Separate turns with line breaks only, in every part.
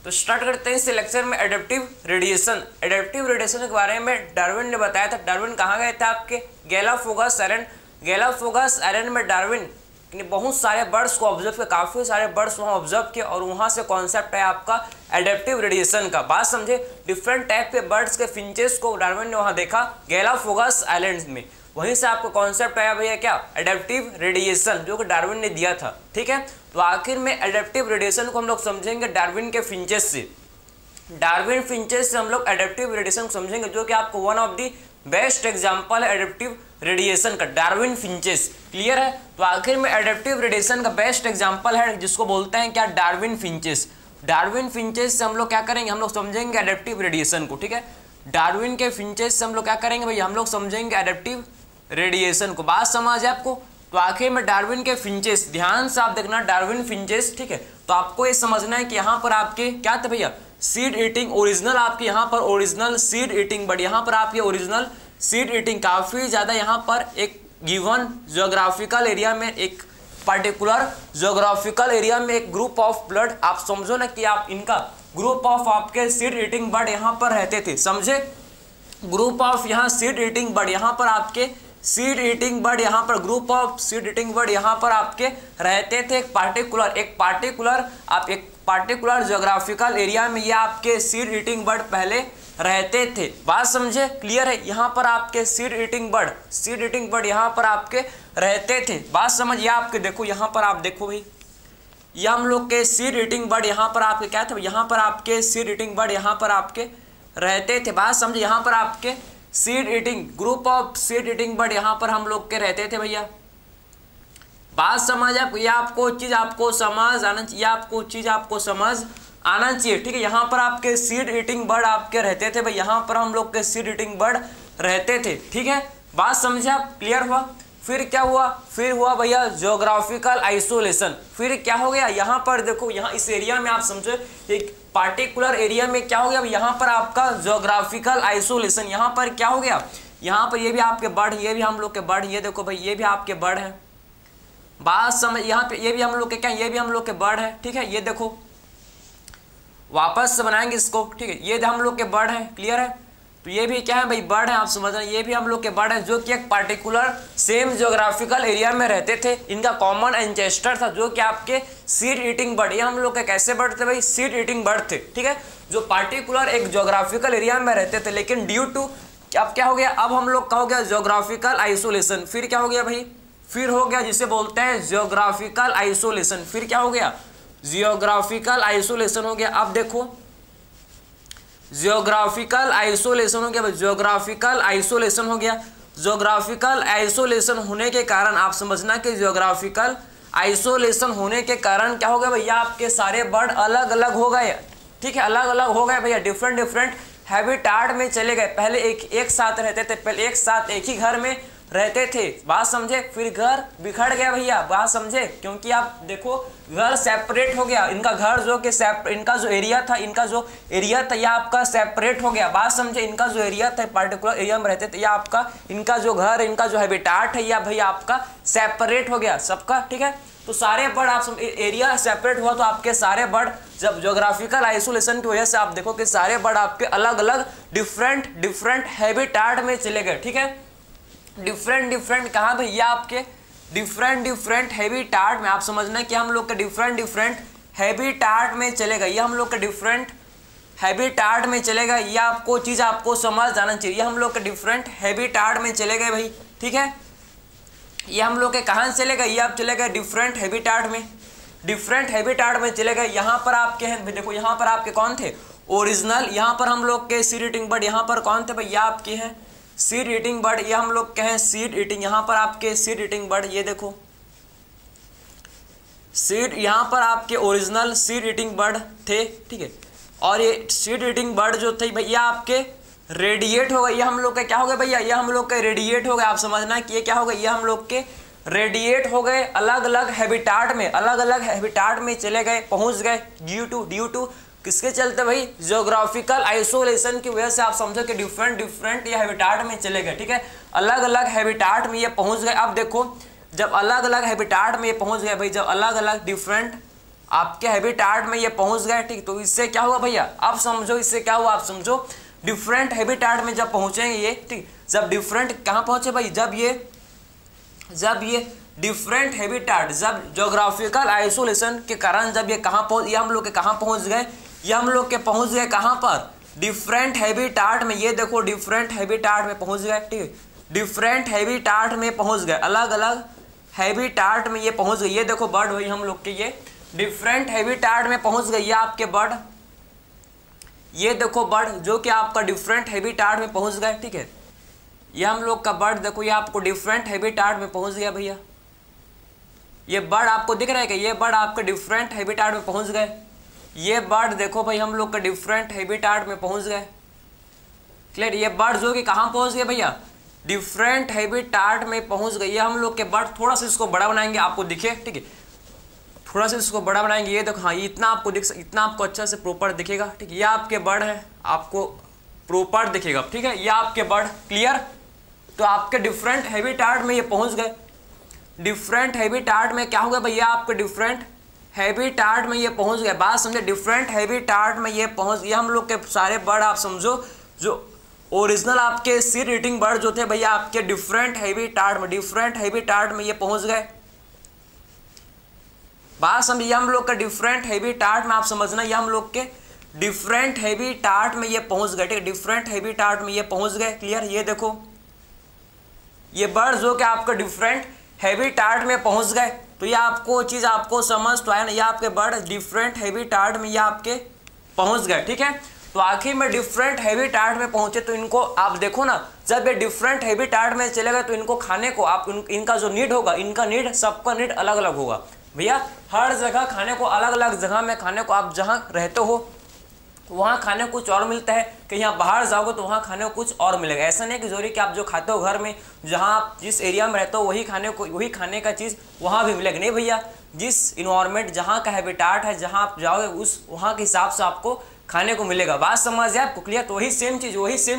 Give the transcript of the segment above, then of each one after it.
तो स्टार्ट करते हैं इस लेक्चर में एडेप्टिव रेडिएशन। एडेप्टिव रेडिएशन के बारे में डार्विन ने बताया था। डार्विन कहाँ गए थे आपके गैलापागोस आइलैंड। गैलापागोस आइलैंड में डार्विन ने बहुत सारे बर्ड्स को ऑब्जर्व किया, काफ़ी सारे बर्ड्स वहाँ ऑब्जर्व किए और वहाँ से कॉन्सेप्ट है आपका एडेप्टिव रेडिएशन का। बात समझे, डिफरेंट टाइप के बर्ड्स के फिंचेस को डार्विन ने वहाँ देखा गैलापागोस आइलैंड में। वहीं से आपको कॉन्सेप्ट आया भैया क्या, एडेप्टिव रेडिएशन, जो कि डार्विन ने दिया था। ठीक है, तो आखिर में एडेप्टिव रेडिएशन को हम लोग समझेंगे डार्विन के फिंचेस से। डार्विन फिंचेस से हम लोग एडेप्टिव रेडिएशन को समझेंगे, जो कि आपको one of the best example है एडेप्टिव रेडिएशन का, डार्विन फिंचेस। क्लियर है, तो आखिर में एडेप्टिव रेडिएशन का बेस्ट एग्जांपल है जिसको बोलते हैं क्या, डार्विन फिंचेस। डार्विन फिंचेस से हम लोग क्या करेंगे, हम लोग समझेंगे एडेप्टिव रेडिएशन को। ठीक है, डार्विन के फिंचेस से हम लोग क्या करेंगे भैया, हम लोग समझेंगे एडेप्टिव रेडिएशन को। बात समझ है आपको। तो आखिर में डार्विन के फिंचेस, ध्यान से आप देखना डार्विन फिंचेस। ठीक है, तो आपको ये समझना है कि यहाँ पर आपके क्या थे भैया, सीड ईटिंग ओरिजिनल, आपके यहाँ पर ओरिजिनल सीड ईटिंग बर्ड, यहाँ पर आपके ओरिजिनल सीड ईटिंग काफ़ी ज़्यादा यहाँ पर एक गिवन ज्योग्राफिकल एरिया में, एक पर्टिकुलर ज्योग्राफिकल एरिया में एक ग्रुप ऑफ ब्लड, आप समझो ना कि आप इनका ग्रुप ऑफ आपके सीड ईटिंग बर्ड यहाँ पर रहते थे। समझे, ग्रुप ऑफ यहाँ सीड ईटिंग बर्ड, यहाँ पर आपके सीड ईटिंग बर्ड, यहाँ पर group of seed eating bird यहाँ पर आपके रहते थे। एक पार्टिकुलर ज्योग्राफिकल एरिया में ये आपके सीड ईटिंग बर्ड पहले रहते थे। बात समझे, क्लियर है। यहाँ पर आपके सीड ईटिंग बर्ड यहाँ पर आपके रहते थे। बात समझ, ये आपके देखो यहाँ पर आप देखो भाई, ये हम लोग के सीड ईटिंग बर्ड यहाँ पर आपके क्या थे, यहाँ पर आपके सीड ईटिंग बर्ड यहाँ पर आपके रहते थे। बात समझे, यहाँ पर आपके seed eating group of seed eating bird यहाँ पर हम लोग के रहते थे भैया। बात समझ आप, ये आपको चीज आपको समझ आना चाहिए, आपको चीज आपको समझ आना चाहिए। ठीक है, यहाँ पर आपके सीड ईटिंग बर्ड आपके रहते थे भाई, यहाँ पर हम लोग के सीड ईटिंग बर्ड रहते थे। ठीक है, बात समझे आप, क्लियर हुआ। फिर क्या हुआ, फिर हुआ भैया ज्योग्राफिकल आइसोलेशन। फिर क्या हो गया, यहाँ पर देखो, यहाँ इस एरिया में आप समझो एक पार्टिकुलर एरिया में क्या हो गया, यहाँ पर आपका ज्योग्राफिकल आइसोलेशन। यहाँ पर क्या हो गया, यहाँ पर ये भी आपके बर्ड, ये भी हम लोग के बर्ड, ये देखो भाई ये भी आपके बर्ड है। बात समझ, यहाँ पे ये भी हम लोग के क्या, ये भी हम लोग के बर्ड है। ठीक है, ये देखो वापस से बनाएंगे इसको। ठीक है, ये हम लोग के बर्ड है, क्लियर है। तो ये भी क्या है भाई, बर्ड है, आप समझ रहे हैं, ये भी हम लोग के बर्ड है, जो कि एक पार्टिकुलर सेम ज्योग्राफिकल एरिया में रहते थे। इनका कॉमन एंसेस्टर था जो कि आपके सीड ईटिंग बर्ड, ये हम लोग के कैसे बर्ड थे भाई, सीड ईटिंग बर्ड थे। ठीक है, जो पार्टिकुलर एक ज्योग्राफिकल एरिया में रहते थे, लेकिन ड्यू टू अब क्या हो गया, अब हम लोग का हो गया ज्योग्राफिकल आइसोलेशन। फिर क्या हो गया भाई, फिर हो गया जिसे बोलते हैं ज्योग्राफिकल आइसोलेशन। फिर क्या हो गया, जियोग्राफिकल आइसोलेशन हो गया। अब देखो ज्योग्राफिकल आइसोलेशन हो गया, ज्योग्राफिकल आइसोलेशन हो गया। ज्योग्राफिकल आइसोलेशन होने के कारण आप समझना कि ज्योग्राफिकल आइसोलेशन होने के कारण क्या हो गया भैया, आपके सारे बर्ड अलग अलग हो गए। ठीक है, अलग अलग हो गए भैया, डिफरेंट हैबिटाट में चले गए। पहले एक साथ रहते थे, पहले एक साथ एक ही घर में रहते थे। बात समझे, फिर घर बिखर गया भैया। बात समझे, क्योंकि आप देखो घर सेपरेट हो गया, इनका घर जो कि इनका जो एरिया था, ये आपका सेपरेट हो गया। बात समझे, इनका जो एरिया था पार्टिकुलर एरिया में रहते थे, या आपका इनका जो घर, इनका जो हैबिटाट है, या भैया आपका सेपरेट हो गया सबका। ठीक है, तो सारे बर्ड आप एरिया सेपरेट हुआ, तो आपके सारे बर्ड जब ज्योग्राफिकल आइसोलेशन की वजह से आप देखो कि सारे बर्ड आपके अलग अलग डिफरेंट हैबिटाट में चले गए। ठीक है, डिफरेंट कहाँ भैया, आपके डिफरेंट हैबिटाट में। आप समझना कि हम लोग के डिफरेंट हैबिटाट में चले गए, ये हम लोग के डिफरेंट हैबिटाट में चले गए। ये आपको चीज़ आपको समझ आना चाहिए, हम लोग के डिफरेंट हैबिटाट में चले गए भाई। ठीक है, ये हम लोग के कहाँ चले गए, ये आप चले गए डिफरेंट हैबिटाट में चले गए। यहाँ पर आपके हैं देखो, यहाँ पर आपके कौन थे, ओरिजिनल। यहाँ पर हम लोग के सीड ईटिंग बर्ड, यहाँ पर कौन थे भैया, आपके हैं सीड ईटिंग बर्ड। ये हम लोग कहें सीड ईटिंग, यहाँ पर आपके सीड ईटिंग बर्ड, ये देखो सीड, यहाँ पर आपके ओरिजिनल सीड ईटिंग बर्ड थे। ठीक है, और ये सीड ईटिंग बर्ड जो थे भैया आपके रेडिएट हो गए। ये हम लोग के क्या हो गए भैया, ये हम लोग के रेडिएट हो गए। आप समझना कि ये क्या हो गए, ये हम लोग के रेडिएट हो गए, अलग अलग हैबिटाट में चले गए, पहुंच गए। ड्यू टू किसके चलते भाई, ज्योग्राफिकल आइसोलेशन की वजह से। आप समझो कि डिफरेंट ये हैबिटाट में चले गए। ठीक है, अलग अलग हैबिटाट में ये पहुंच गए। अब देखो जब अलग अलग हैबिटाट में ये पहुंच गए भाई, जब अलग अलग डिफरेंट आपके हैबिटाट में ये पहुंच गए, ठीक। तो इससे क्या हुआ भैया, अब समझो इससे क्या हुआ, आप समझो डिफरेंट हैबिटाट में जब पहुंचेंगे ये, ठीक। जब डिफरेंट कहाँ पहुंचे भाई, जब ये डिफरेंट हैबिटाट, जब ज्योग्राफिकल आइसोलेशन के कारण जब ये कहाँ पहुंच, ये हम लोग के कहाँ पहुंच गए, ये हम लोग के पहुंच गए कहाँ पर, डिफरेंट हैबिटाट में। ये देखो डिफरेंट हैबिटाट में पहुंच गए, ठीक। डिफरेंट हैबिटाट में पहुंच गए, अलग अलग हैबिटाट में ये पहुंच गए। ये देखो बर्ड वही हम लोग के ये डिफरेंट हैबिटाट में पहुंच गए, ये आपके बर्ड, ये देखो बर्ड जो कि आपका डिफरेंट हैबिटाट में पहुंच गए, ठीक है। ये हम लोग का बर्ड देखो, ये आपको डिफरेंट हैबिटाट में पहुंच गया भैया। ये बर्ड आपको दिख रहा है कि ये बर्ड आपके डिफरेंट हैबिटाट में पहुंच गए। ये बर्ड देखो भाई हम लोग का डिफरेंट हैबिटाट में पहुंच गए, क्लियर। ये बर्ड जो कि कहाँ पहुंच गए भैया, डिफरेंट हैबिटाट में पहुंच गए। ये हम लोग के बर्ड, थोड़ा सा इसको बड़ा बनाएंगे आपको दिखे, ठीक है, थोड़ा सा इसको बड़ा बनाएंगे। ये देखो, हाँ ये इतना आपको इतना आपको अच्छा से प्रॉपर दिखेगा, ठीक है। ये आपके बर्ड है, आपको प्रॉपर दिखेगा, ठीक है। ये आपके बर्ड, क्लियर। तो आपके डिफरेंट हैबिटाट में ये पहुंच गए। डिफरेंट हैबिटाट में क्या होगा भैया, आपके डिफरेंट हैबिटाट में ये पहुंच गए। बात समझे, डिफरेंट हैबिटाट में ये पहुंच गए हम लोग के सारे बर्ड। आप समझो जो ओरिजिनल आपके सीड ईटिंग बर्ड जो थे भैया, आपके डिफरेंट हैबिटाट में ये पहुंच गए। बात समझिए, हम लोग का डिफरेंट हैबिटाट में आप समझना, ये हम लोग के डिफरेंट हैबिटाट में ये पहुंच गए, ठीक है। डिफरेंट हैबिटाट में ये पहुंच गए, क्लियर। ये देखो ये बर्ड जो कि आपका डिफरेंट हैबिटाट में पहुंच गए। तो ये आपको चीज आपको समझ तो आया ना, ये आपके बर्ड डिफरेंट हैबिटाट में ये आपके पहुंच गए, ठीक है। तो आखिर में डिफरेंट हैबिटाट में पहुंचे तो इनको आप देखो ना, जब ये डिफरेंट हैबिटाट में चले गए तो इनको खाने को आप इनका जो नीड होगा, इनका नीड, सबका नीड अलग अलग होगा भैया। हर जगह खाने को, अलग अलग जगह में खाने को, आप जहाँ रहते हो तो वहाँ खाने को कुछ और मिलता है, कहीं आप बाहर जाओगे तो वहाँ खाने को कुछ और मिलेगा। ऐसा नहीं कि जरूरी कि आप जो खाते हो घर में, जहाँ आप जिस एरिया में रहते हो वही खाने का चीज़ वहाँ भी मिलेगा, नहीं भैया। जिस इन्वायरमेंट, जहाँ का हैबिटाट है, जहाँ आप जाओगे उस वहाँ के हिसाब से आपको खाने को मिलेगा। बात समझ आए आपको, क्लियर। तो वही सेम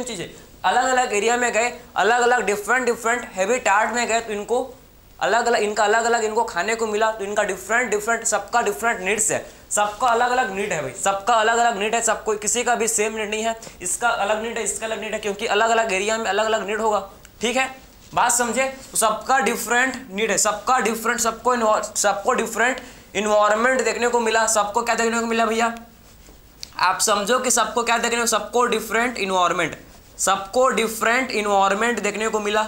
चीज़ है, अलग अलग एरिया में गए, अलग अलग डिफरेंट हैबिटाट में गए तो इनको अलग अलग इनको खाने को मिला। तो इनका डिफरेंट सबका डिफरेंट नीड्स है, सबका अलग अलग नीड है भाई, सबका अलग अलग नीड है। सबको, किसी का भी सेम नीड नहीं है, इसका अलग नीड है, इसका अलग नीड है, क्योंकि अलग अलग एरिया में अलग अलग नीड होगा, ठीक है। बात समझे, तो सबका डिफरेंट नीड है, सबको डिफरेंट इन्वायरमेंट देखने को मिला। सबको क्या देखने को मिला भैया, आप समझो कि सबको क्या देखने को, सबको डिफरेंट इन्वायरमेंट देखने को मिला,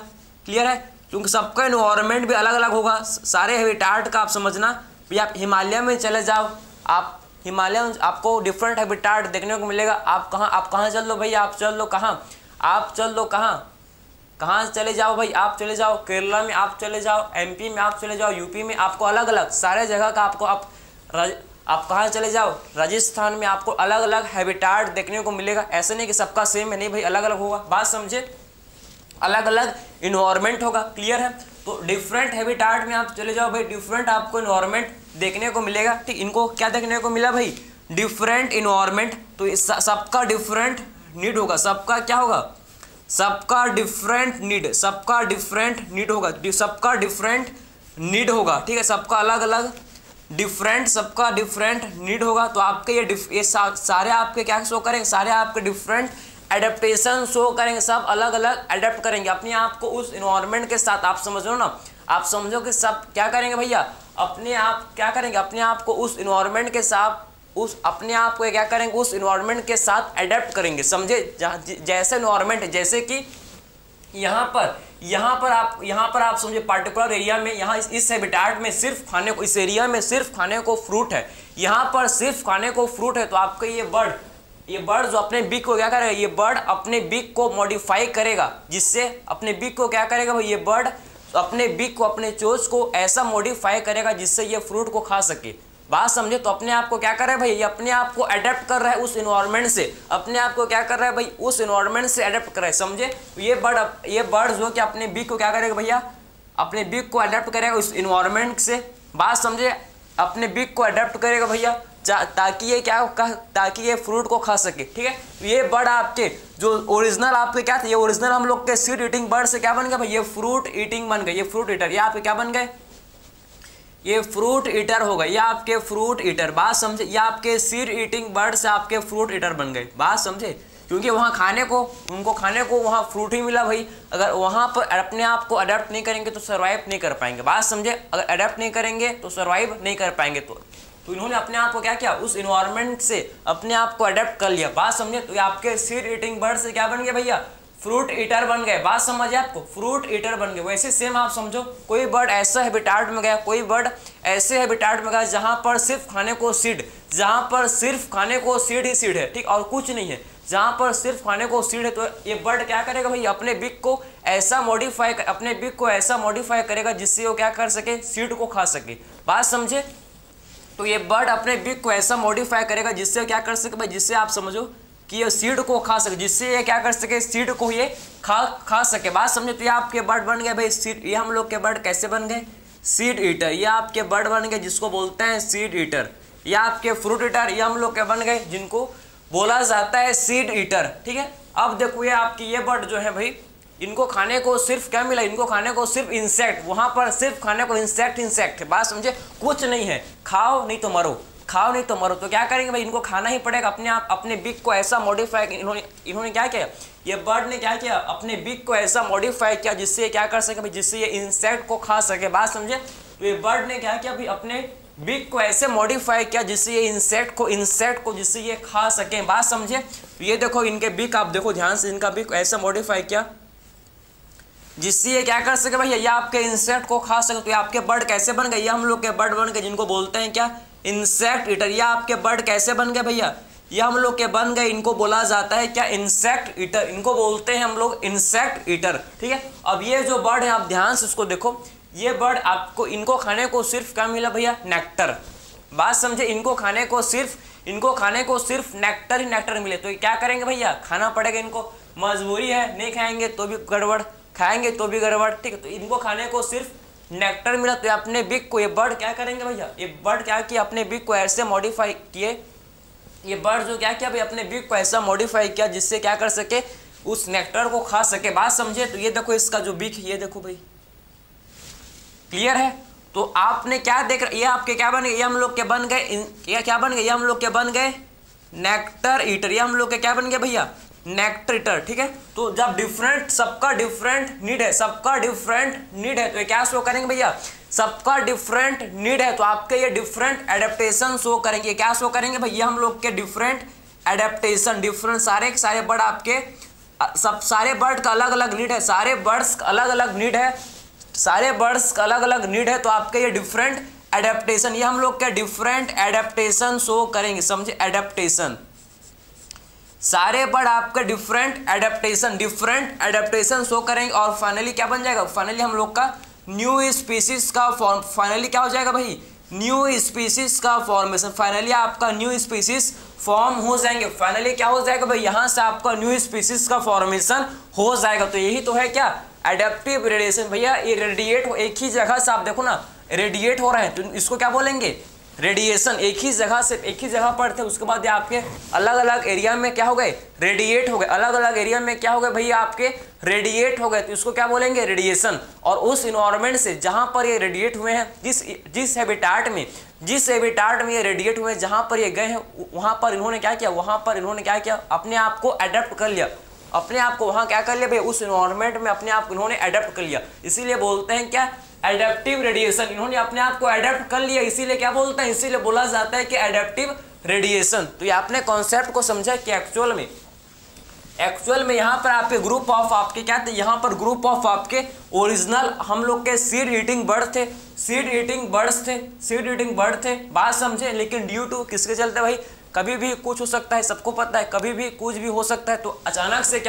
क्लियर है। क्योंकि सबका इन्वायरमेंट भी अलग अलग होगा, सारे हैबिटाट का आप समझना भैया। आप हिमालय में चले जाओ, आप हिमालय में आपको डिफरेंट हैबिटाट देखने को मिलेगा। आप कहाँ चल लो भैया, आप चल लो कहाँ चले जाओ भाई, आप चले जाओ केरला में, आप चले जाओ MP में, आप चले जाओ यूपी में, आपको अलग अलग सारे जगह का आपको आप कहाँ चले जाओ, राजस्थान में, आपको अलग अलग हैबिटाट देखने को मिलेगा। ऐसे नहीं कि सबका सेम है, नहीं भाई, अलग अलग होगा। बात समझे, अलग अलग इन्वायरमेंट होगा, क्लियर है। तो डिफरेंट हैबिटाट में आप चले जाओ भाई, डिफरेंट आपको इन्वायरमेंट देखने को मिलेगा, ठीक। इनको क्या देखने को मिला भाई, डिफरेंट इन्वायरमेंट। तो सबका डिफरेंट नीड होगा, सबका क्या होगा, सबका डिफरेंट नीड होगा, ठीक है। सबका अलग अलग सबका डिफरेंट नीड होगा। तो आपके ये सारे आपके क्या शो करेंगे, सारे आपके डिफरेंट एडेप्टेशन शो करेंगे, सब अलग अलग एडेप्ट करेंगे अपने आप को उस इन्वायरमेंट के साथ। आप समझ लो ना, आप समझो कि सब क्या करेंगे भैया, अपने आप क्या करेंगे, अपने आप को उस इन्वायरमेंट के साथ, अपने आप को क्या करेंगे, उस इन्वायरमेंट के साथ एडेप्ट करेंगे, समझे। जैसे इन्वायरमेंट है, जैसे कि यहाँ पर आप समझे पार्टिकुलर एरिया में, यहाँ इस हैबिटाट में सिर्फ खाने को, इस एरिया में सिर्फ खाने को फ्रूट है, यहाँ पर सिर्फ खाने को फ्रूट है। तो आपका ये बर्ड जो अपने बिग को क्या करेगा, ये बर्ड अपने बिग को मॉडिफाई करेगा, जिससे अपने बिग को क्या करेगा भाई, ये बर्ड अपने बिग को, अपने चोंच को ऐसा मॉडिफाई करेगा जिससे ये फ्रूट को खा सके। बात समझे। तो अपने आप को क्या कर रहा है भाई, ये अपने आप को अडेप्ट कर रहा है उस इन्वायरमेंट से, अपने आप को क्या कर रहा है भाई, उस इन्वायरमेंट से अडेप्ट कर रहा है, समझे। ये बर्ड जो कि अपने बिग को क्या करेगा भैया, अपने बिग को अडेप्ट करेगा उस इन्वायरमेंट से। बात समझे, अपने बिग को अडेप्ट करेगा भैया, ताकि ये फ्रूट को खा सके, ठीक है। ये बर्ड आपके जो ओरिजिनल आपके क्या थे, ये ओरिजिनल हम लोग के सीड ईटिंग बर्ड से क्या बन गए भाई, ये फ्रूट ईटिंग बन गए, ये फ्रूट ईटर, ये आपके क्या बन गए, ये फ्रूट ईटर हो गए, ये आपके फ्रूट ईटर, बात समझे, ये आपके सीड ईटिंग बर्ड से आपके फ्रूट ईटर बन गए, बात समझे, क्योंकि वहाँ खाने को, उनको खाने को वहाँ फ्रूट ही मिला भाई। अगर वहाँ पर अपने आप को अडेप्ट नहीं करेंगे तो सर्वाइव नहीं कर पाएंगे, बात समझे, अगर अडेप्ट नहीं करेंगे तो सर्वाइव नहीं कर पाएंगे। तो इन्होंने अपने आप को क्या किया, उस इन्वायरमेंट से अपने आप को अडेप्ट कर लिया, बात समझे। तो ये आपके सीड ईटिंग बर्ड से क्या बन गया भैया, फ्रूट ईटर बन गए, बात समझे आपको, फ्रूट ईटर बन गए। वैसे सेम आप समझो, कोई बर्ड ऐसा हैबिटाट में गया, कोई बर्ड ऐसे हैबिटाट में गया जहाँ पर सिर्फ खाने को सीड, जहाँ पर सिर्फ खाने को सीड ही सीड है, ठीक, और कुछ नहीं है, जहाँ पर सिर्फ खाने को सीड है, तो ये बर्ड क्या करेगा भाई, अपने बिग को ऐसा मॉडिफाई, अपने बिग को ऐसा मॉडिफाई करेगा जिससे वो क्या कर सके, सीड को खा सके, बात समझे। तो ये बर्ड अपने बिग को ऐसा मॉडिफाई करेगा जिससे क्या कर सके भाई, जिससे आप समझो कि ये सीड को खा सके, जिससे ये क्या कर सके, सीड को ये खा सके, बात समझे। तो ये आपके बर्ड बन गए भाई सीड, ये हम लोग के बर्ड कैसे बन गए, सीड ईटर, ये आपके बर्ड बन गए जिसको बोलते हैं सीड ईटर। ये आपके फ्रूट ईटर, ये हम लोग के बन गए जिनको बोला जाता है सीड ईटर, ठीक है। अब देखो ये आपकी ये बर्ड जो है भाई, इनको खाने को सिर्फ क्या मिला, इनको खाने को सिर्फ इंसेक्ट, वहां पर सिर्फ खाने को इंसेक्ट है, बात समझे, कुछ नहीं है, खाओ नहीं तो मरो, खाओ नहीं तो मरो। तो क्या करेंगे भाई, इनको खाना ही पड़ेगा, अपने आप अपने बिग को ऐसा मॉडिफाई, इन्होंने क्या किया, ये बर्ड ने क्या किया, अपने बिग को ऐसा मॉडिफाई किया जिससे क्या कर सके भाई, जिससे ये इंसेक्ट को खा सके, बात समझे। तो ये बर्ड ने क्या किया भाई, अपने बिग को ऐसे मॉडिफाई किया जिससे ये इंसेक्ट को जिससे ये खा सके, बात समझे। तो ये देखो इनके बिग, आप देखो ध्यान से, इनका बिग ऐसा मॉडिफाई किया जिससे ये क्या कर सके भैया, ये आपके इंसेक्ट को खा सके। तो ये आपके बर्ड कैसे बन गए, ये हम लोग के बर्ड बन गए जिनको बोलते हैं क्या, इंसेक्ट ईटर। ये आपके बर्ड कैसे बन गए भैया, ये हम लोग के बन गए, इनको बोला जाता है क्या, इंसेक्ट ईटर, इनको बोलते हैं हम लोग इंसेक्ट ईटर, ठीक है। अब ये जो बर्ड है आप ध्यान से इसको देखो, ये बर्ड आपको, इनको खाने को सिर्फ क्या मिला भैया, नेक्टर, बात समझे, इनको खाने को सिर्फ नेक्टर ही नेक्टर मिले। तो क्या करेंगे भैया, खाना पड़ेगा इनको, मजबूरी है, नहीं खाएंगे तो भी गड़बड़, खाएंगे तो भी गड़बड़, ठीक है। तो इनको खाने को सिर्फ नेक्टर मिला, तो अपने बिग को ये बर्ड क्या करेंगे भैया, ये बर्ड क्या किया, अपने बिग को ऐसे मॉडिफाई किए, ये बर्ड जो क्या किया भाई, अपने बिग को ऐसा मॉडिफाई किया जिससे क्या कर सके, उस नेक्टर को खा सके, बात समझे। तो ये देखो इसका जो बिग, ये देखो भाई, क्लियर है। तो आपने क्या देख रहे, ये आपके क्या बन गए, ये हम लोग के बन गए, ये क्या बन गए, ये हम लोग के बन गए नेक्टर ईटर, ये हम लोग के क्या बन गए भैया, नेक्टर ईटर, ठीक है। तो जब डिफरेंट, सबका डिफरेंट नीड है, सबका डिफरेंट नीड है, तो ये क्या शो करेंगे भैया, सबका डिफरेंट नीड है, तो आपके ये डिफरेंट एडेप्टेशन शो करेंगे, क्या शो करेंगे भैया, हम लोग के डिफरेंट एडेप्टेशन, डिफरेंट सारे बर्ड आपके, सब सारे बर्ड का अलग अलग नीड है, सारे बर्ड्स का अलग अलग नीड है, सारे बर्ड्स का अलग अलग नीड है। तो आपके ये डिफरेंट एडेप्टेशन, ये हम लोग के डिफरेंट एडेप्टेशन शो करेंगे, समझे, एडेप्टेशन, सारे बर्ड आपके डिफरेंट एडेप्टेशन शो करेंगे। और फाइनली क्या बन जाएगा, फाइनली हम लोग का न्यू स्पीसीज का फॉर्म, फाइनली क्या हो जाएगा भाई, न्यू स्पीसीज का फॉर्मेशन, फाइनली आपका न्यू स्पीसीज फॉर्म हो जाएंगे, फाइनली क्या हो जाएगा भाई, यहाँ से आपका न्यू स्पीसीज का फॉर्मेशन हो जाएगा। तो यही तो है क्या, एडेप्टिव रेडिएशन भैया, ये रेडिएट एक ही जगह से, आप देखो ना रेडिएट हो रहे हैं, तो इसको क्या बोलेंगे, रेडिएशन। एक ही जगह पर थे, उसके बाद ये आपके अलग अलग एरिया में क्या हो गए, रेडिएट हो गए, अलग अलग एरिया में क्या हो गए भैया, आपके रेडिएट हो गए, तो इसको क्या बोलेंगे, रेडिएशन। और उस इन्वायरमेंट से जहां पर ये रेडिएट हुए हैं, जिस हैबिटाट में ये रेडिएट हुए हैं, जहां पर ये गए हैं, वहां पर इन्होंने क्या किया, अपने आप को अडेप्ट कर लिया, अपने आप को वहां क्या कर लिया भाई, उस इन्वायरमेंट में अपने आप को इन्होंने अडेप्ट कर लिया, इसीलिए बोलते हैं क्या, एडेप्टिव रेडिएशन। इन्होंने अपने आप को अडेप्ट कर लिया, इसीलिए क्या बोलते हैं, इसीलिए बोला जाता है कि एडेप्टिव रेडिएशन। तो ये आपने कॉन्सेप्ट को समझा कि एक्चुअल में यहाँ पर आपके ग्रुप ऑफ आपके क्या थे, यहाँ पर ग्रुप ऑफ आपके ओरिजिनल हम लोग के सीड ईटिंग बर्ड थे, बात समझे। लेकिन ड्यू टू किसके चलते भाई, कभी भी कुछ हो सकता है, सबको पता है, कभी भी कुछ भी हो सकता है। तो अचानक से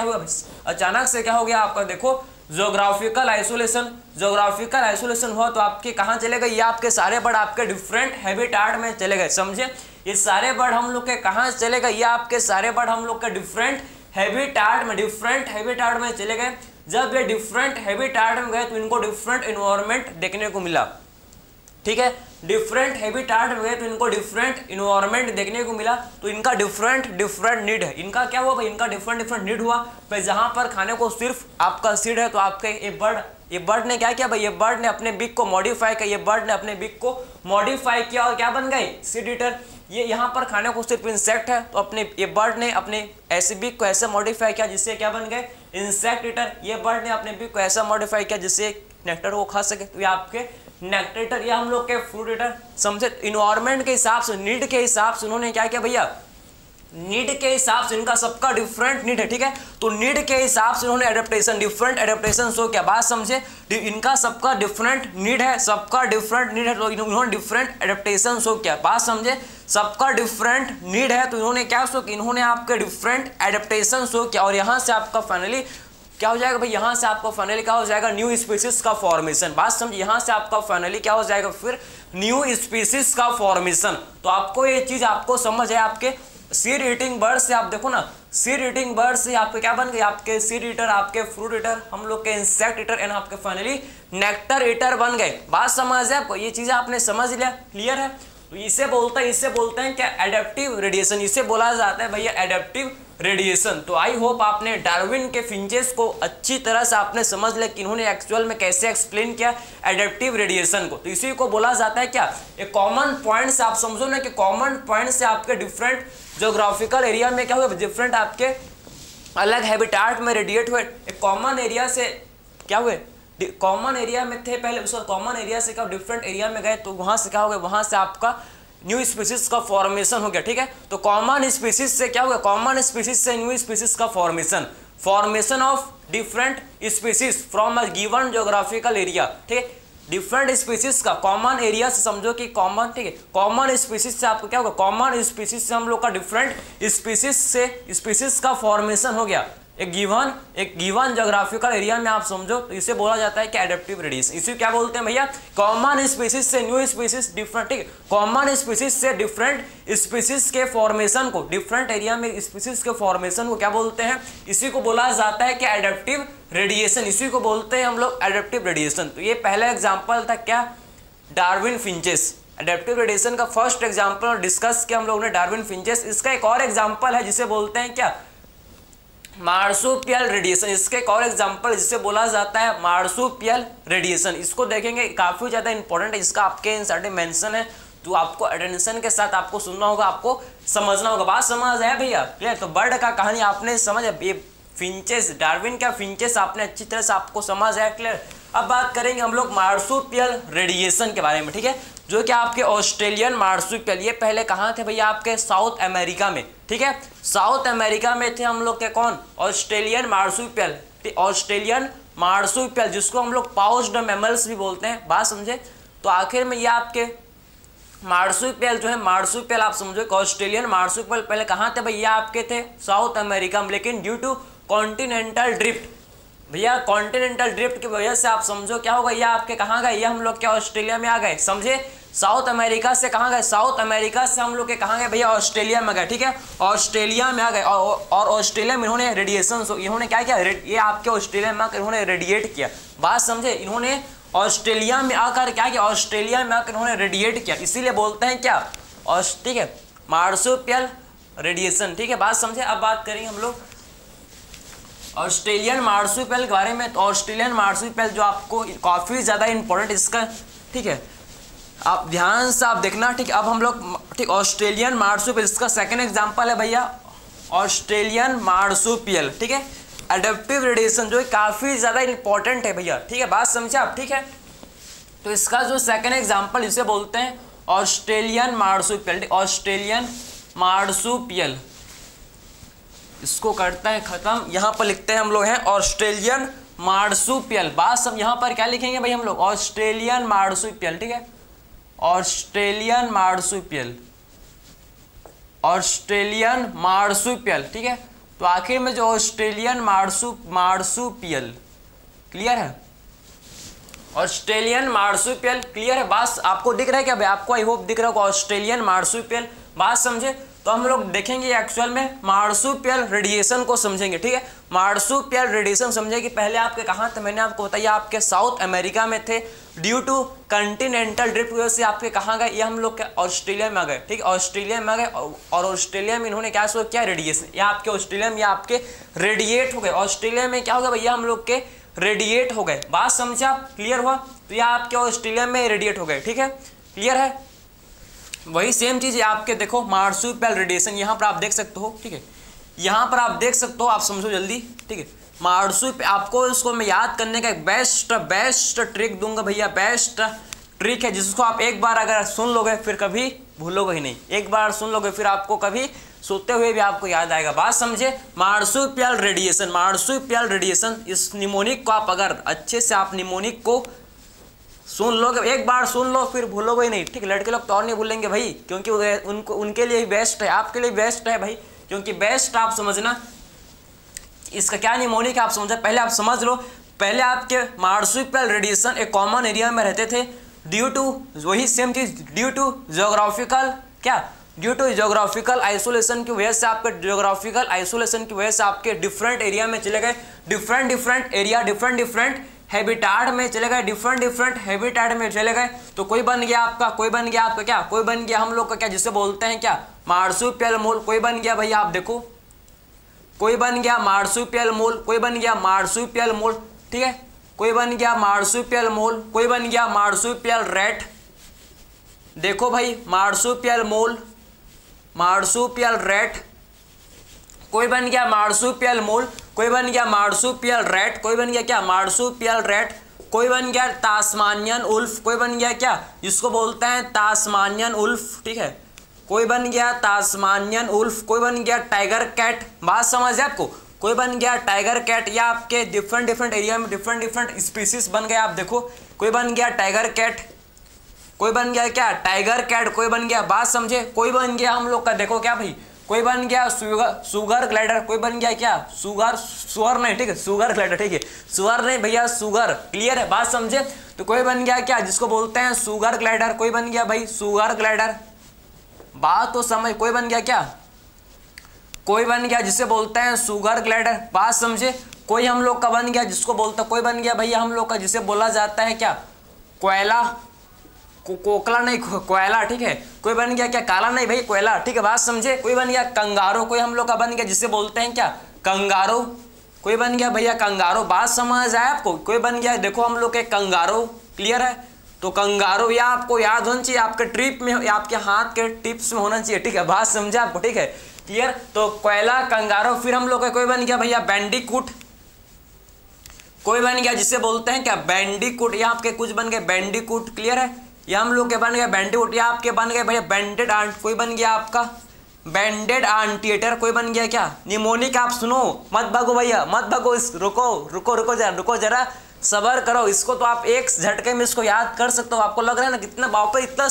क्या हो गया आपका, देखो ज्योग्राफिकल आइसोलेशन हुआ, तो आपके कहाँ चले गए, ये आपके सारे बर्ड आपके डिफरेंट हैबिटाट में चले गए, समझे। ये सारे बर्ड हम लोग के कहाँ चले गए, ये आपके सारे बर्ड हम लोग के डिफरेंट हैबिटाट में चले गए। जब ये डिफरेंट हैबिटाट में गए तो इनको डिफरेंट इन्वायरमेंट देखने को मिला, ठीक है, डिफरेंट हैबिटाट में गए तो इनको डिफरेंट इन्वायरमेंट देखने को मिला। तो इनका डिफरेंट नीड है, इनका क्या हुआ भाई, इनका डिफरेंट नीड हुआ भाई। जहां पर खाने को सिर्फ आपका सीड है, तो आपके ये बर्ड ने क्या किया भाई, ये बर्ड ने अपने बिग को मॉडिफाई किया, ये बर्ड ने अपने बिग को मॉडिफाई किया और क्या बन गई, सीड ईटर। ये यहाँ पर खाने को सिर्फ इंसेक्ट है, तो अपने ये बर्ड ने अपने ऐसे बिग को ऐसे मॉडिफाई किया जिससे क्या बन गए, इंसेक्ट ईटर। ये बर्ड ने अपने बिग को ऐसा मॉडिफाई किया जिससे नेक्टर को खा सके, तो ये आपके नेक्टर ईटर, या हम लोग के फ्रूट ईटर। समझे, इन्वायरमेंट के हिसाब से, नीड के हिसाब से उन्होंने क्या किया भैया, नीड के हिसाब से, इनका सबका डिफरेंट नीड है, ठीक है, तो नीड के हिसाब से उन्होंने एडेप्टेशन, डिफरेंट एडेप्टेशन शो किया। बात समझे, इनका सबका डिफरेंट नीड है, सबका डिफरेंट नीड है, तो इन्होंने डिफरेंट एडेप्टेशन शो किया। बात समझे, सबका डिफरेंट नीड है तो इन्होंने क्या शो किया, इन्होंने आपके डिफरेंट एडेप्टेशन शो किया। और यहाँ से आपका फाइनली क्या हो जाएगा भाई, यहाँ से आपको फाइनली क्या हो जाएगा, न्यू स्पीसीज का फॉर्मेशन। बात समझिए, यहाँ से आपका फाइनली क्या हो जाएगा, फिर न्यू स्पीसीज का फॉर्मेशन। तो आपको ये चीज आपको समझ है, आपके सीड ईटिंग बर्ड से आप देखो ना, सीड ईटिंग बर्ड से आपके क्या बन गए, आपके सीड ईटर, आपके फ्रूट ईटर, हम लोग के इंसेक्ट ईटर एंड आपके फाइनली नेक्टर ईटर बन गए। बात समझ है आपको, ये चीजें आपने समझ लिया, क्लियर है। तो इसे बोलते हैं क्या, एडेप्टिव रेडिएशन, इसे बोला जाता है भैया एडेप्टिव रेडिएशन। तो आई होप आपने डार्विन के फिंचेस को अच्छी तरह से आपने समझ लिया कि इन्होंने एक्चुअल में कैसे एक्सप्लेन किया एडेप्टिव रेडिएशन को। तो इसी को बोला जाता है क्या, एक कॉमन पॉइंट से आप समझो ना कि कॉमन पॉइंट से आपके डिफरेंट ज्योग्राफिकल एरिया में क्या हुआ, डिफरेंट आपके अलग हैबिटाट में रेडिएट हुए। एक कॉमन एरिया से क्या हुए, कॉमन एरिया में थे पहले, उसका कॉमन एरिया से क्या डिफरेंट एरिया में गए, तो वहां से क्या हो गया, वहां से आपका न्यू स्पीसीज का फॉर्मेशन हो गया, ठीक है। तो कॉमन स्पीसीज से क्या हो गया, कॉमन स्पीसीज से न्यू स्पीसीज का formation of different species from a given geographical area, ठीक है। डिफरेंट स्पीसीज का कॉमन एरिया से समझो कि कॉमन, ठीक है, कॉमन स्पीसीज से आपको क्या होगा, कॉमन स्पीसीज से हम लोग का डिफरेंट स्पीसीज से स्पीसीज का फॉर्मेशन हो गया एक गिवन ज्योग्राफिकल एरिया में, आप समझो। तो इसे बोला जाता है कि एडेप्टिव रेडिएशन। इसे क्या बोलते हैं भैया, कॉमन स्पीसीज से न्यू स्पीसीज डिफरेंट, ठीक है, कॉमन स्पीसीज से डिफरेंट स्पीसीज के फॉर्मेशन को, डिफरेंट एरिया में स्पीसीज के फॉर्मेशन को क्या बोलते हैं, इसी को बोला जाता है कि एडेप्टिव रेडिएशन, इसी को बोलते हैं हम लोग एडेप्टिव रेडिएशन। तो ये पहला एग्जाम्पल था क्या, डार्विन फिंचेस। एडेप्टिव रेडिएशन का फर्स्ट एग्जाम्पल डिस्कस किया हम लोगों ने, डार्विन फिंचेस। इसका एक और एग्जाम्पल है जिसे बोलते हैं क्या, मार्सुपियल रेडिएशन। इसके एक और एग्जांपल जिसे बोला जाता है मार्सुपियल रेडिएशन। इसको देखेंगे, काफी ज्यादा इंपॉर्टेंट है, इसका आपके इंसर्ट मेंशन है, तो आपको अटेंशन के साथ आपको सुनना होगा, आपको समझना होगा। बात समझ है भैया, क्लियर। तो बर्ड का कहानी आपने समझ, ये फिंचेस, डार्विन का फिंचेस आपने अच्छी तरह से आपको समझ है, क्लियर। अब बात करेंगे हम लोग मार्सुपियल रेडिएशन के बारे में, ठीक है, जो कि आपके ऑस्ट्रेलियन मार्सुपियल, ये पहले कहाँ थे भैया, आपके साउथ अमेरिका में, ठीक है, साउथ अमेरिका में थे हम लोग के कौन, ऑस्ट्रेलियन मार्सुपियल, ऑस्ट्रेलियन मार्सुपियल, जिसको हम लोग पाउच्ड मैमल्स भी बोलते हैं। बात समझे। तो आखिर में ये आपके मार्सुपियल जो है, मार्सुपियल आप समझो, ऑस्ट्रेलियन मार्सुपियल पहले कहाँ थे भैया, आपके थे साउथ अमेरिका में, लेकिन ड्यू टू कॉन्टिनेंटल ड्रिफ्ट, भैया कॉन्टिनेंटल ड्रिफ्ट की वजह से आप समझो क्या होगा, ये आपके कहाँ गए, ये हम लोग क्या ऑस्ट्रेलिया में आ गए, समझे। साउथ अमेरिका से कहाँ गए, साउथ अमेरिका से हम लोग के कहाँ गए भैया, ऑस्ट्रेलिया में गए, ठीक है, ऑस्ट्रेलिया में आ गए। और ऑस्ट्रेलिया में इन्होंने रेडिएशन, इन्होंने क्या किया, ये आपके ऑस्ट्रेलिया में आकर इन्होंने रेडिएट किया। बात समझे, इन्होंने ऑस्ट्रेलिया में आकर क्या किया, ऑस्ट्रेलिया में आकर इन्होंने रेडिएट किया, इसीलिए बोलते हैं क्या, ठीक है, मार्सुपियल रेडिएशन, ठीक है। बात समझे। अब बात करेंगे हम लोग ऑस्ट्रेलियन मार्सुपियल के बारे में। तो ऑस्ट्रेलियन मार्सुपियल जो आपको काफ़ी ज़्यादा इंपॉर्टेंट इसका, ठीक है, आप ध्यान से आप देखना, ठीक। अब हम लोग, ठीक, ऑस्ट्रेलियन मार्सुपियल, इसका सेकंड एग्जांपल है भैया ऑस्ट्रेलियन मार्सुपियल, ठीक है, एडेप्टिव रेडिएशन जो है काफ़ी ज़्यादा इंपॉर्टेंट है भैया, ठीक है। बात समझे आप, ठीक है। तो इसका जो सेकंड एग्जांपल इसे बोलते हैं ऑस्ट्रेलियन मार्सुपियल, ऑस्ट्रेलियन मार्सुपियल, इसको करते हैं खत्म, यहाँ पर लिखते हैं हम लोग हैं ऑस्ट्रेलियन मार्सुपियल। बात सब यहाँ पर क्या लिखेंगे भाई हम लोग, ऑस्ट्रेलियन मार्सुपियल, ठीक है, ऑस्ट्रेलियन मार्सुपियल, ऑस्ट्रेलियन मार्सुपियल, ठीक है। तो आखिर में जो ऑस्ट्रेलियन मार्सुपियल, क्लियर है, ऑस्ट्रेलियन मार्सुपियल, क्लियर है। बात आपको दिख रहा है क्या भाई, आपको आई होप दिख रहा होगा ऑस्ट्रेलियन मार्सुपियल। बात समझे। तो हम लोग देखेंगे एक्चुअल में मार्सुपियल रेडिएशन को समझेंगे, ठीक है, मार्सुपियल रेडिएशन समझे कि पहले आपके कहाँ थे, मैंने आपको बताया आपके साउथ अमेरिका में थे, ड्यू टू कंटिनेंटल ड्रिफ्ट वजह से आपके कहाँ गए, ये हम लोग के ऑस्ट्रेलिया में आ गए, ठीक है, ऑस्ट्रेलिया में आ गए। और ऑस्ट्रेलिया में इन्होंने क्या शो किया, रेडिएशन, या आपके ऑस्ट्रेलिया में या आपके रेडिएट हो गए। ऑस्ट्रेलिया में क्या होगा भैया, हम लोग के रेडिएट हो गए। बात समझे आप, क्लियर हुआ? तो ये आपके ऑस्ट्रेलिया में रेडिएट हो गए, ठीक है, क्लियर है। वही सेम चीज आपके देखो मार्सुपियल रेडिएशन, यहाँ पर आप देख सकते हो, ठीक है, यहाँ पर आप देख सकते हो, आप समझो जल्दी, ठीक है। मार्सुपियल, आपको इसको मैं याद करने का एक बेस्ट ट्रिक दूंगा भैया, बेस्ट ट्रिक है जिसको आप एक बार अगर सुन लोगे फिर कभी भूलोगे ही नहीं। एक बार सुन लोगे फिर आपको कभी सोते हुए भी आपको याद आएगा। बात समझे? मार्सुपियल रेडिएशन, मार्सुपियल रेडिएशन, इस निमोनिक को आप अगर अच्छे से आप निमोनिक को सुन लोगे, एक बार सुन लो फिर भूलोगे ही नहीं, ठीक है। लड़के लोग तो और नहीं भूलेंगे भाई, क्योंकि उनको उनके लिए बेस्ट है, आपके लिए बेस्ट है भाई, क्योंकि बेस्ट आप समझना इसका क्या निमोनिक आप समझे, पहले आप समझ लो। पहले आपके मार्सुपियल रेडिएशन एक कॉमन एरिया में रहते थे ड्यू टू, वही सेम चीज, ड्यू टू ज्योग्राफिकल, क्या, ड्यू टू ज्योग्राफिकल आइसोलेशन की वजह से, आपके ज्योग्राफिकल आइसोलेशन की वजह से आपके डिफरेंट एरिया में चले गए, डिफरेंट एरिया, डिफरेंट हैबिटाट में चले गए, डिफरेंट हैबिटाट में चले गए। तो कोई बन गया आपका क्या, कोई बन गया हम लोग का क्या, जिसे बोलते हैं क्या, मार्सुपियल मोल। कोई बन गया भैया, आप देखो, कोई बन गया मार्सुपियल मोल, कोई बन गया मार्सुपियल मोल, ठीक है, कोई बन गया मार्सुपियल मोल, कोई बन गया मार्सुपियल रेट। देखो भाई, मार्सुपियल मोल, मार्सुपियल रेट, कोई बन गया मार्सुपियल मोल, कोई बन गया मार्सुपियल रेट, कोई बन गया क्या, मार्सुपियल रेट, कोई बन गया तास्मानियन उल्फ, कोई बन गया क्या, जिसको बोलते हैं तास्मानियन उल्फ, ठीक है, कोई बन गया तास्मानियन उल्फ, कोई बन गया टाइगर कैट। बात समझ है आपको? कोई बन गया टाइगर कैट, या आपके डिफरेंट एरिया में डिफरेंट स्पीसीज बन गया। आप देखो, कोई बन गया टाइगर कैट, कोई बन गया क्या, टाइगर कैट, कोई बन गया। बात समझे? कोई बन गया हम लोग का देखो क्या भाई, कोई बन गया सुगर ग्लाइडर, कोई बन गया क्या, सुअर नहीं, ठीक है, सुगर ग्लाइडर, ठीक है, सुअर नहीं भैया, सुगर, क्लियर है? बात समझे? तो कोई बन गया क्या, जिसको बोलते हैं सुगर ग्लाइडर, कोई बन गया भाई सुगर ग्लाइडर। बात तो समझ, कोई बन गया क्या, कोई बन गया जिसे बोलते हैं सुगर ग्लाइडर। बात समझे? कोई हम लोग का बन गया जिसको बोलते हैं, कोई बन गया भैया हम लोग का जिसे बोला जाता है क्या, कोयला, कोकला नहीं, कोयला, ठीक है। कोई बन गया क्या, काला नहीं भाई, कोयला, ठीक है। बात समझे? कोई बन गया कंगारो, कोई हम लोग का बन गया जिसे बोलते हैं क्या, कंगारो, कोई बन गया भैया कंगारो। बात समझ आए आपको? कोई बन गया देखो हम लोग के कंगारो, क्लियर है? तो कंगारो या आपको याद होना चाहिए, आपके ट्रिप में, आपके हाथ के टिप्स में होना चाहिए, ठीक है। बात समझे आपको? ठीक है, क्लियर? तो कोयला, कंगारो, फिर हम लोग का कोई बन गया भैया बैंडिकूट, कोई बन गया जिसे बोलते हैं क्या, बैंडिकूट, या आपके कुछ बन गए बैंडिकूट, क्लियर है? या हम लोग के बन गए बैंडिकूट, या आपके बन गए भैया बैंडेड आंट, कोई बन गया आपका बैंडेड आंटिएटर, कोई बन गया क्या, निमोनिक। आप सुनो, मत भागो भैया, मत भागो, इस रुको जरा सबर करो। इसको तो आप एक झटके में इसको याद कर सकते हो। आपको लग रहा है ना कितना बाप रे, इतना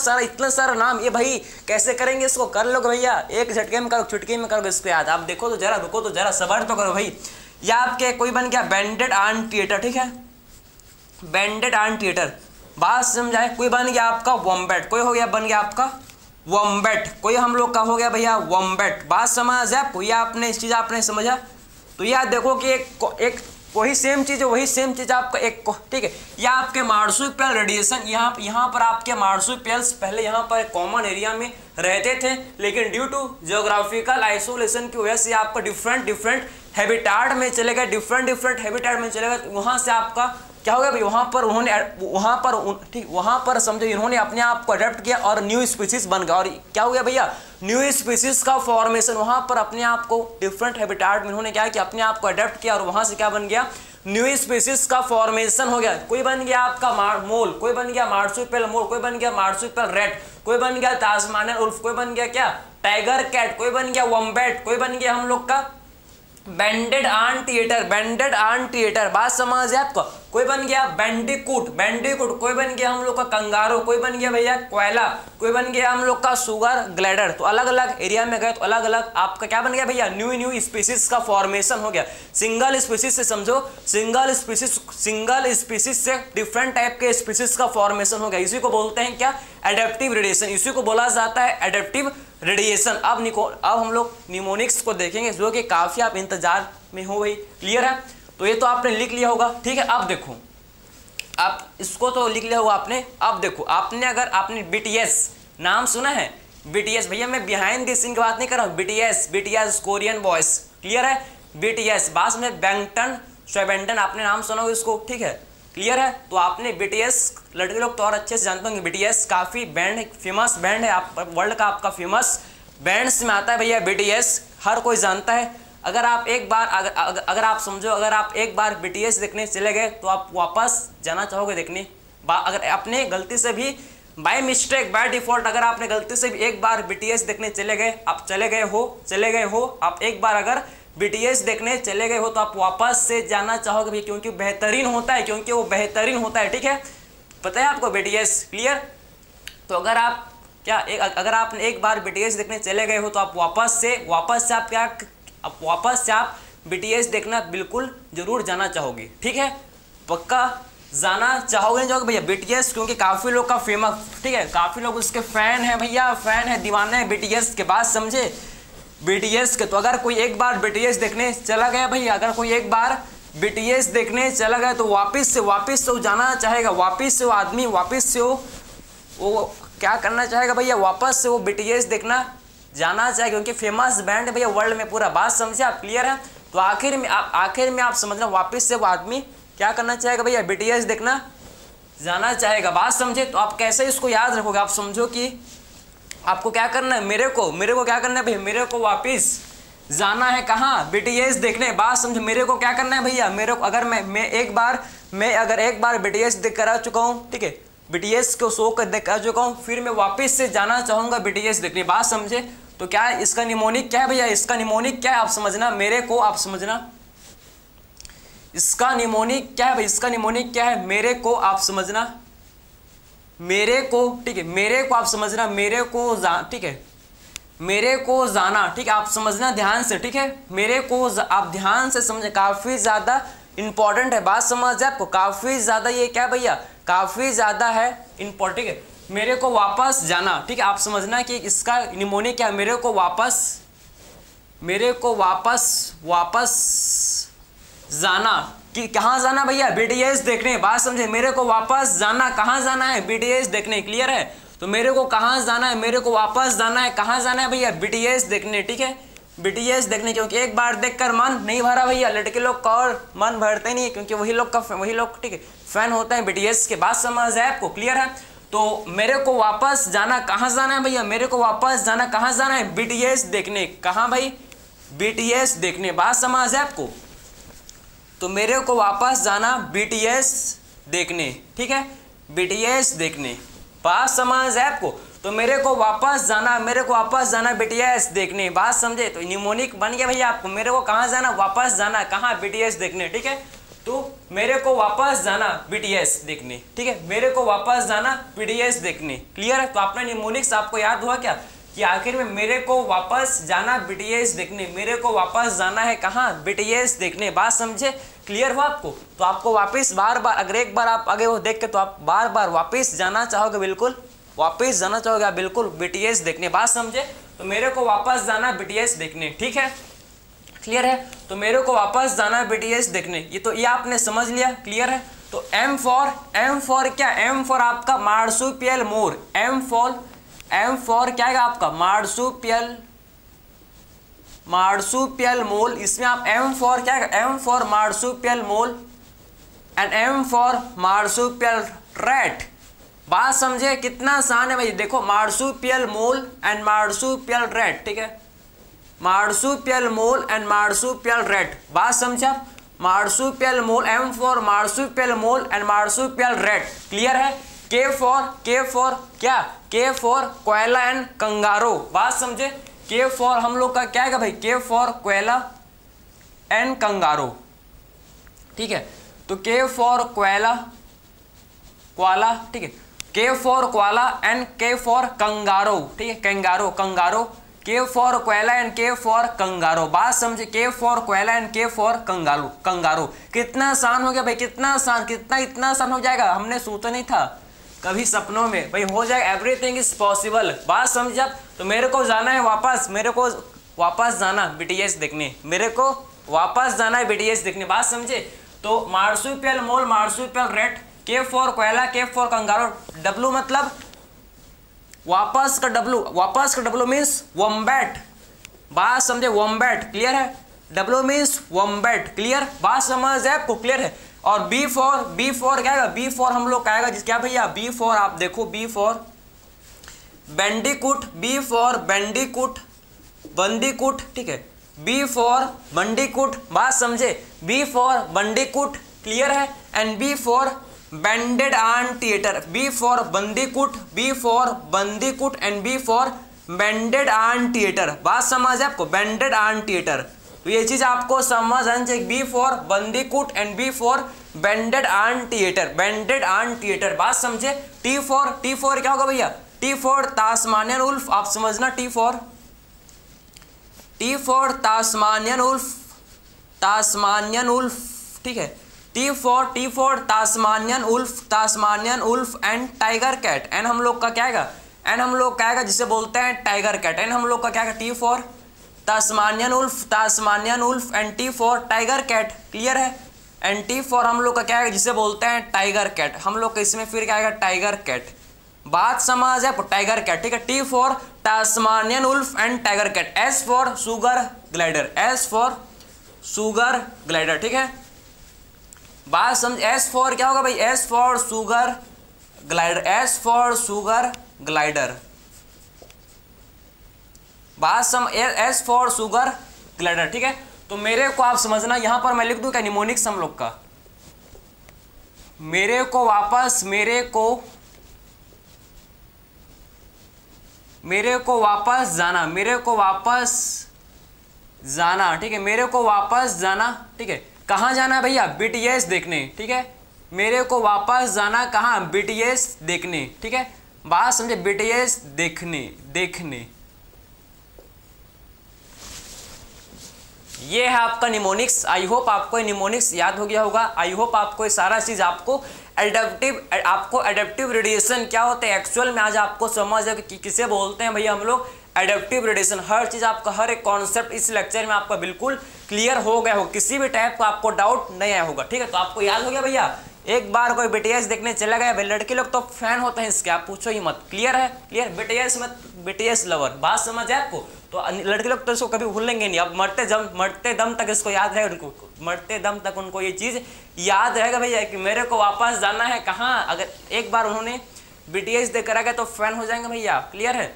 सारा नाम, ये भाई कैसे करेंगे इसको, कर लो भैया, एक झटके में करो, चुटकी में करोगे इसको याद। आप देखो तो जरा, रुको तो जरा, सबर तो करो भाई। या आपके कोई बन गया बैंडेड आंटिएटर, ठीक है, बैंडेड आंटिएटर। बात समझाए? कोई बन गया आपका वॉम्बैट, कोई हो गया बन गया आपका वॉम्बैट, कोई हम लोग का हो गया भैया वॉम्बैट। बात समझ आपको? या आपने इस चीज़ आपने समझा? तो यार देखो कि एक वही सेम चीज़ है, वही सेम चीज़ आपका एक, ठीक है। या आपके मार्सुपियल रेडिएशन, यहाँ पर आपके मार्सुपियल्स पहले यहाँ पर कॉमन एरिया में रहते थे, लेकिन ड्यू टू जियोग्राफिकल आइसोलेशन की वजह से आपका डिफरेंट हैबिटाट में चले गए, डिफरेंट हैबिटाट में चले गए। वहाँ से आपका क्या हो गया भाई, वहाँ पर समझो इन्होंने अपने आप को अडेप्ट किया और न्यू स्पीसीज बन गया। और क्या हो गया भैया, न्यू स्पीसीज का फॉर्मेशन, वहाँ पर अपने आप को डिफरेंट हैबिटाट में इन्होंने क्या किया, अपने आप को अडेप्ट किया, और वहाँ से क्या बन गया, न्यू स्पीसीज का फॉर्मेशन हो गया। कोई बन गया आपका मोल, कोई बन गया मार्सुपियल मोल, कोई बन गया मार्सुपियल रेट, कोई बन गया तास्मानियन उल्फ, कोई बन गया क्या, टाइगर कैट, कोई बन गया वॉम्बैट, कोई बन गया हम लोग का बैंडेड आंटिएटर। बात समझ है आपको? कोई बन गया बैंडिकूट, कोई बन गया हम लोग का कंगारो, कोई बन गया भैया कोयला, कोई बन गया हम लोग का सुगर ग्लाइडर। तो अलग अलग एरिया में गए तो अलग अलग आपका क्या बन गया भैया, न्यू स्पीसीज का फॉर्मेशन हो गया। सिंगल स्पीसीज से समझो, सिंगल स्पीसीज से डिफरेंट टाइप के स्पीसीज का फॉर्मेशन हो गया। इसी को बोलते हैं क्या, एडेप्टिव रेडिएशन, इसी को बोला जाता है एडेप्टिव रेडिएशन। अब हम लोग निमोनिक्स को देखेंगे, जो कि काफी आप इंतजार में हो भाई, क्लियर है? तो ये तो आपने लिख लिया होगा, ठीक है। अब देखो, आप इसको तो लिख लिया होगा आपने। अब देखो, आपने BTS नाम सुना है, BTS भैया, मैं बिहाइंड द सीन की बात नहीं कर रहा हूँ, BTS कोरियन बॉयज, क्लियर है? BTS बात में बैंगटन स्वैबेंटन, आपने नाम सुना होगा इसको, ठीक है, क्लियर है। तो आपने BTS, लड़के लोग तो और अच्छे से जानते होंगे, BTS काफ़ी बैंड है, फेमस बैंड है, आप वर्ल्ड का आपका फेमस बैंड्स में आता है भैया BTS, हर कोई जानता है। अगर आप एक बार अगर आप समझो, अगर आप एक बार BTS देखने चले गए तो आप वापस जाना चाहोगे देखने। अगर आपने गलती से भी बाय मिस्टेक, बाय डिफॉल्ट, अगर आपने गलती से भी एक बार BTS देखने चले गए, आप चले गए हो, आप एक बार अगर BTS देखने चले गए हो तो आप वापस से जाना चाहोगे भी, क्योंकि बेहतरीन होता है, क्योंकि वो बेहतरीन होता है, ठीक है, पता है आपको BTS, क्लियर। तो अगर आप अगर आपने एक बार BTS देखने चले गए हो तो आप वापस से आप BTS देखना बिल्कुल जरूर जाना चाहोगे, ठीक है, पक्का जाना चाहोगे भैया BTS, क्योंकि काफ़ी लोग का फेमस, ठीक है, काफ़ी लोग उसके फ़ैन है भैया, फ़ैन है, दीवाने हैं BTS के, बात समझे, BTS के। तो अगर कोई एक बार BTS देखने चला गया भैया, अगर कोई एक बार BTS देखने चला गया तो वापस से वो जाना चाहेगा, वापस से वो आदमी, वापस से वो क्या करना चाहेगा भैया, वापस से वो BTS देखना जाना चाहेगा, क्योंकि फेमस बैंड है भैया वर्ल्ड में पूरा, बात समझे आप, क्लियर है। तो आखिर में आप समझना, वापस से वो आदमी क्या करना चाहेगा भैया, BTS देखना जाना चाहेगा, बात समझे। तो आप कैसे इसको याद रखोगे, आप समझो कि आपको क्या करना है, मेरे को क्या करना है भैया, मेरे को वापस जाना है कहाँ, BTS देखने, बात समझो, मेरे को क्या करना है भैया, मेरे को अगर मैं एक बार BTS देख कर आ चुका हूँ, ठीक है, BTS को शो कर देख आ चुका हूँ, फिर मैं वापस से जाना चाहूँगा BTS देखने, बात समझे। तो क्या इसका निमोनिक क्या है भैया, इसका निमोनिक क्या है आप समझना, मेरे को आप समझना, इसका निमोनिक क्या है भाई, इसका निमोनिक क्या है, मेरे को आप समझना, मेरे को, ठीक है, मेरे को आप समझना, मेरे को ठीक है, मेरे को जाना, ठीक है, आप समझना ध्यान से, ठीक है, मेरे को आप ध्यान से समझे, काफ़ी ज़्यादा इंपॉर्टेंट है, बात समझ आपको, काफ़ी ज़्यादा ये क्या भैया, काफ़ी ज़्यादा है इंपॉर्टेंट, ठीक है, मेरे को वापस जाना, ठीक है, आप समझना कि इसका निमोनिक क्या है, मेरे को वापस जाना, कि कहाँ जाना भैया, BTS देखने, बात समझे, मेरे को वापस जाना, कहाँ जाना है, BTS देखने, क्लियर है। तो मेरे को कहाँ जाना है, मेरे को वापस जाना है, कहाँ जाना है भैया, BTS देखने, ठीक है, BTS देखने, क्योंकि एक बार देखकर मन नहीं भरा भैया, लड़के लोग का और मन भरते नहीं है, क्योंकि वही लोग ठीक है फैन होते हैं BTS के, बात समझ है आपको, क्लियर है। तो मेरे को वापस जाना, कहाँ जाना है भैया, मेरे को वापस जाना, कहाँ जाना है, BTS देखने, कहाँ भाई, BTS देखने, बात समझ है आपको। तो मेरे को वापस जाना BTS देखने, ठीक है, BTS देखने, बात समझ है आपको। तो मेरे को वापस जाना BTS देखने, बात समझे। तो निमोनिक बन गया भैया आपको, मेरे को कहाँ जाना, वापस जाना, कहाँ, BTS देखने, ठीक है। तो मेरे को वापस जाना BTS देखने, ठीक है, मेरे को वापस जाना BTS देखने, क्लियर है। तो आपने निमोनिक्स आपको याद हुआ क्या, कि आखिर में मेरे को वापस जाना BTS देखने, मेरे को वापस जाना है कहाँ, BTS देखने, बात समझे, क्लियर हुआ आपको। तो आपको वापस बार बार, अगर एक बार आप आगे वो देख के, तो आप बार बार वापस जाना चाहोगे, बिल्कुल वापस जाना चाहोगे आप बिल्कुल BTS देखने, बात समझे। तो मेरे को वापस जाना BTS देखने, ठीक है, क्लियर है। तो मेरे को वापस जाना BTS देखने, ये आपने समझ लिया, क्लियर है। तो M फॉर क्या, M फॉर आपका मार्सुपियल मोर, M फॉर क्या है आपका, मार्सुपियल मोल, इसमें आप M फॉर क्या है, M for marsupial mole and M for marsupial rat, बात समझे, कितना आसान है भाई, देखो marsupial mole and marsupial rat, ठीक है, marsupial mole and marsupial rat, बात समझे आप, marsupial mole, M for marsupial mole and marsupial rat, clear है। K फॉर क्या, K फॉर कोयला एंड कंगारो, बात समझे, K फॉर हम लोग का क्या है भाई, K फॉर कोयला एंड कंगारो, ठीक है। तो K फॉर कोयला, ठीक है, K फॉर कोयला एंड K फॉर कंगारो, ठीक है, कंगारो, K फॉर कोयला एंड K फॉर कंगारो, बात समझे, K फॉर कोयला एंड K फॉर कंगारो। कितना आसान हो गया भाई, कितना आसान, इतना आसान हो जाएगा, हमने सोचा नहीं था कभी सपनों में, भाई हो जाएगा, एवरीथिंग इज पॉसिबल, बात समझे आप। तो मेरे को जाना है वापस, मेरे को वापस जाना BTS देखने, मेरे को वापस जाना है BTS देखने, बात समझे। तो marsupial mole, marsupial rat, K for कोयला, K फॉर कंगारो, W मतलब वापस का W मीन्स वॉम्बैट, बात समझे, वॉम्बैट, क्लियर है। W मीन्स वॉम्बैट, क्लियर, बात समझ है आपको, क्लियर है। और बी फॉर क्या आएगा, बी फॉर हम लोग का आएगा जिस क्या भैया, बी फॉर आप देखो, B for bandicoot, B for bandicoot, bandicoot, ठीक है, बी फॉर बंदीकूट, बात समझे, बी फॉर बंदीकूट, क्लियर है। And B for banded anteater, B for bandicoot, B for bandicoot and B for banded anteater, बात समझ है आपको, बैंडेड arm theatre. तो ये चीज आपको समझ आनी चाहिए, B for bandicoot and B for banded anteater, banded anteater, बात समझे। टी फॉर क्या होगा भैया, टी फॉर तास्मानियन उल्फ, आप समझना, T for Tasmanian wolf, Tasmanian wolf, ठीक है, T for Tasmanian wolf and tiger cat, एन हम लोग का क्या आएगा, एन हम लोग का आएगा जिसे बोलते हैं टाइगर कैट, एन हम लोग का क्या आएगा, T for Tasmanian wolf and T for tiger cat, clear है। एंड टी फॉर हम लोग का क्या आएगा जिसे बोलते हैं टाइगर कैट, हम लोग का इसमें फिर क्या आएगा, टाइगर कैट, बात समझ है, टाइगर कैट, ठीक है। T for Tasmanian wolf and tiger cat, S for sugar glider, S for sugar glider, ठीक है, बात समझ। एस फॉर क्या होगा भाई, S for sugar glider, S for sugar glider, बात समझ, एस फॉर शुगर ग्लाइडर, ठीक है। तो मेरे को आप समझना, यहां पर मैं लिख दूं क्या, निमोनिक्स हम लोग का, मेरे को वापस जाना, ठीक है, मेरे को वापस जाना, ठीक है, कहाँ जाना है भैया, बीटीएस देखने, ठीक है, मेरे को वापस जाना कहाँ, बीटीएस देखने, ठीक है, बात समझे, बीटीएस देखने ये है आपका निमोनिक्स। आई होप आपको निमोनिक्स याद हो गया होगा, आई होप आपको ये सारा चीज आपको एडेप्टिव रेडिएशन क्या होते हैं एक्चुअल में आज आपको समझ है कि किसे बोलते हैं भैया हम लोग, एडेप्टिव रेडिएशन। हर चीज आपका, हर एक कॉन्सेप्ट इस लेक्चर में आपका बिल्कुल क्लियर हो गया हो, किसी भी टाइप का आपको डाउट नहीं आया होगा, ठीक है। तो आपको याद हो गया भैया, एक बार कोई बीटीएस देखने चला गया, लड़के लोग तो फैन होते हैं इसके, आप पूछो ही मत, क्लियर है, क्लियर, बीटीएस मत, बीटीएस लवर, बात समझ है आपको। तो लड़के लोग तो इसको कभी भूलेंगे नहीं, अब मरते दम तक इसको याद है, उनको मरते दम तक उनको ये चीज़ याद रहेगा भैया कि मेरे को वापस जाना है कहाँ। अगर एक बार उन्होंने बीटीएस देखकर आ गया तो फैन हो जाएंगे भैया, क्लियर है।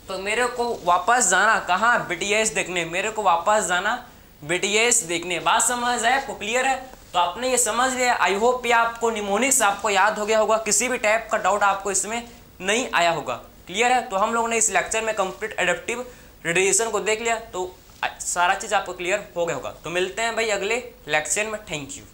तो मेरे को वापस जाना कहाँ, बीटीएस देखने, मेरे को वापस जाना बीटीएस देखने, बात समझ आए आपको, क्लियर है। तो आपने ये समझ लिया, आई होप ये आपको निमोनिक्स आपको याद हो गया होगा, किसी भी टाइप का डाउट आपको इसमें नहीं आया होगा, क्लियर है। तो हम लोगों ने इस लेक्चर में कंप्लीट एडेप्टिव रेडिएशन को देख लिया, तो सारा चीज़ आपको क्लियर हो गया होगा। तो मिलते हैं भाई अगले लेक्चर में, थैंक यू।